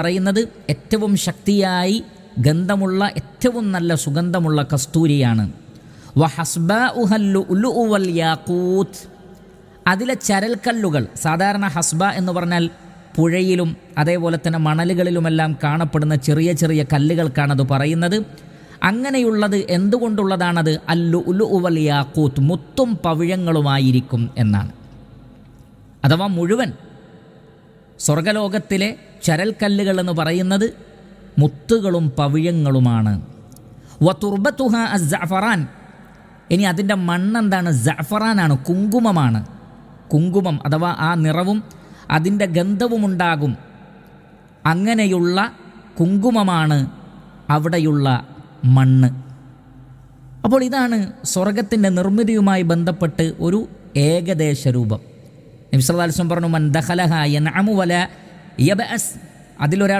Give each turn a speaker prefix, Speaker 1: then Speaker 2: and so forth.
Speaker 1: പറയുന്നത് ഏറ്റവും ശക്തിയായി ഗന്ധമുള്ള ഏറ്റവും നല്ല സുഗന്ധമുള്ള കസ്തൂരിയാണ്. വഹസ്ബാഉഹൽ ലുഅ്ലുഉ വൽ യാഖൂത്ത്, അതിലെ ചരൽക്കല്ലുകൾ, സാധാരണ ഹസ്ബ എന്ന് പറഞ്ഞാൽ പുഴയിലും അതേപോലെ തന്നെ മണലുകളിലുമെല്ലാം കാണപ്പെടുന്ന ചെറിയ ചെറിയ കല്ലുകൾക്കാണത് പറയുന്നത്. അങ്ങനെയുള്ളത് എന്തുകൊണ്ടുള്ളതാണത്? അൽ ലുഅ്ലുഉ വൽ യാഖൂത്ത്, മുത്തും പവിഴങ്ങളുമായിരിക്കും എന്നാണ്. അഥവാ മുഴുവൻ സ്വർഗലോകത്തിലെ ചരൽക്കല്ലുകൾ എന്ന് പറയുന്നത് മുത്തുകളും പവിഴങ്ങളുമാണ്. വതുർബത്തുഹ അസ്സഅഫറാൻ, ഇനി അതിൻ്റെ മണ്ണെന്താണ്? സഅഫറാനാണ്, കുങ്കുമമാണ്. കുങ്കുമം അഥവാ ആ നിറവും അതിൻ്റെ ഗന്ധവുമുണ്ടാകും. അങ്ങനെയുള്ള കുങ്കുമമാണ് അവിടെയുള്ള മണ്ണ്. അപ്പോൾ ഇതാണ് സ്വർഗത്തിൻ്റെ നിർമ്മിതിയുമായി ബന്ധപ്പെട്ട് ഒരു ഏകദേശ രൂപം. നബി സല്ലല്ലാഹു അലൈഹി വസല്ലം പറഞ്ഞു, മൻ ദഖലഹ യൻഅമു വല യബഅസ്, അതിലൊരാൾ